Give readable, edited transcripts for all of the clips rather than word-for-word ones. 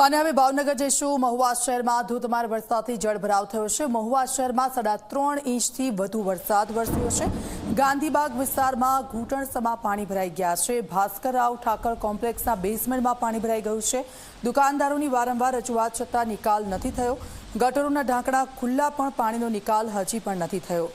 અને હવે ભાવનગર જઈશું। મહુવા શહેરમાં ધોધમાર વરસાદથી જળભરાવ થયો છે। મહુવા શહેરમાં 3.5 ઇંચથી વધુ વરસાદ વરસ્યો છે। ગાંધીબાગ વિસ્તારમાં ઘૂંટણસમા પાણી ભરાઈ ગયા છે। ભાસ્કરરાવ ઠાકર કોમ્પ્લેક્સના બેઝમેન્ટમાં પાણી ભરાઈ ગયું છે। દુકાનદારોની વારંવાર રજૂઆત છતાં નિકાલ નથી થયો। ગટરોના ઢાંકણા ખુલ્લા પણ પાણીનો નિકાલ હજી પણ નથી થયો।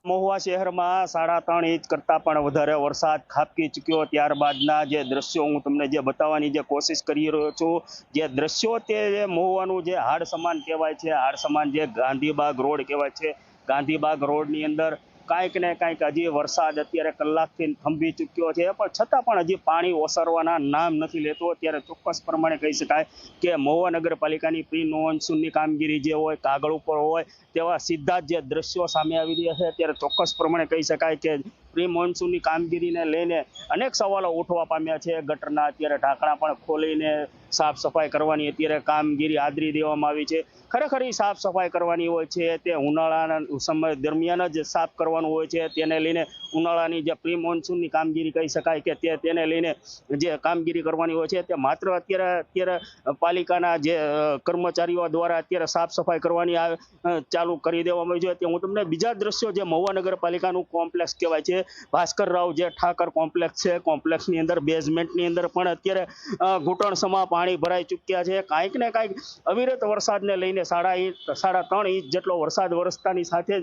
મહુવા શહેરમાં 3.5 ઇંચ કરતાં પણ વધારે વરસાદ ખાબકી ચૂક્યો। ત્યારબાદના જે દ્રશ્યો હું તમને જે બતાવવાની જે કોશિશ કરી રહ્યો છું, જે દ્રશ્યો તે મહુવાનું જે હાડ સમાન કહેવાય છે, હાડ સમાન જે ગાંધીબાગ રોડ કહેવાય છે, ગાંધીબાગ રોડની અંદર કાંઈક ને કાંઈક હજી વરસાદ અત્યારે કલાકથી થંભી ચૂક્યો છે, પણ છતાં પણ હજી પાણી ઓસરવાના નામ નથી લેતો। ત્યારે ચોક્કસ પ્રમાણે કહી શકાય કે મહુવા નગરપાલિકાની પ્રી મોન્સૂનની કામગીરી જે હોય, કાગળ ઉપર હોય તેવા સીધા જ જે દ્રશ્યો સામે આવી રહ્યા છે। ત્યારે ચોક્કસ પ્રમાણે કહી શકાય કે પ્રી મોન્સૂનની કામગીરીને લઈને અનેક સવાલો ઉઠવા પામ્યા છે। ગટરના અત્યારે ઢાંકણા પણ ખોલીને સાફ સફાઈ કરવાની અત્યારે કામગીરી આદરી દેવામાં આવી છે। ખરેખર એ સાફ સફાઈ કરવાની હોય છે તે ઉનાળાના સમય દરમિયાન જ સાફ કરવાનું હોય છે। તેને લઈને ઉનાળાની જે પ્રી મોન્સૂનની કામગીરી કહી શકાય કે તેને લઈને જે કામગીરી કરવાની હોય છે તે માત્ર અત્યારે પાલિકાના જે કર્મચારીઓ દ્વારા અત્યારે સાફ સફાઈ કરવાની ચાલુ કરી દેવામાં આવી છે। હું તમને બીજા દ્રશ્યો જે મહુવા નગરપાલિકાનું કોમ્પ્લેક્સ કહેવાય છે, ભાસ્કરરાવ જે ઠાકર કોમ્પ્લેક્સ છે, કોમ્પ્લેક્સની અંદર બેઝમેન્ટની અંદર પણ અત્યારે ઘૂંટણસમા પાણી ભરાઈ ચૂક્યા છે। કાંઈક ને કાંઈક અવિરત વરસાદને લઈને 3.5 ઇંચ જેટલો વરસાદ વરસતાની સાથે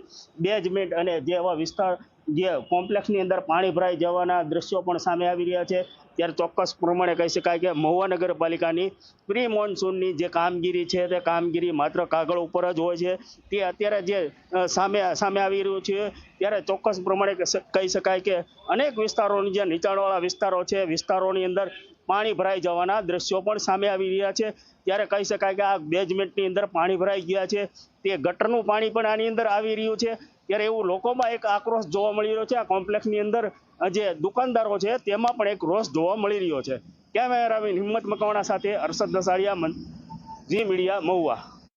બેઝમેન્ટ અને જે એવા વિસ્તાર જે કોમ્પ્લેક્સની અંદર પાણી ભરાઈ જવાના દ્રશ્યો પણ સામે આવી રહ્યા છે। ત્યારે ચોક્કસ પ્રમાણે કહી શકાય કે મહુવા નગરપાલિકાની પ્રી મોન્સૂનની જે કામગીરી છે તે કામગીરી માત્ર કાગળ ઉપર જ હોય છે, તે અત્યારે જે સામે આવી રહ્યું છે। ત્યારે ચોક્કસ પ્રમાણે કહી શકાય કે અનેક વિસ્તારોની જે નીચાણવાળા વિસ્તારો છે, વિસ્તારોની અંદર પાણી ભરાઈ જવાના દ્રશ્યો પણ સામે આવી રહ્યા છે। ત્યારે કહી શકાય કે આ બેઝમેન્ટની અંદર પાણી ભરાઈ ગયા છે, તે ગટરનું પાણી પણ આની અંદર આવી રહ્યું છે। ત્યારે એવું લોકોમાં એક આક્રોશ જોવા મળી રહ્યો છે। આ કોમ્પ્લેક્સની અંદર જે દુકાનદારો છે તેમાં પણ એક રોષ જોવા મળી રહ્યો છે। કેમેરામેન હિંમત મકવાણા સાથે અરશદ નસાળિયા, ઝી મીડિયા, મહુવા।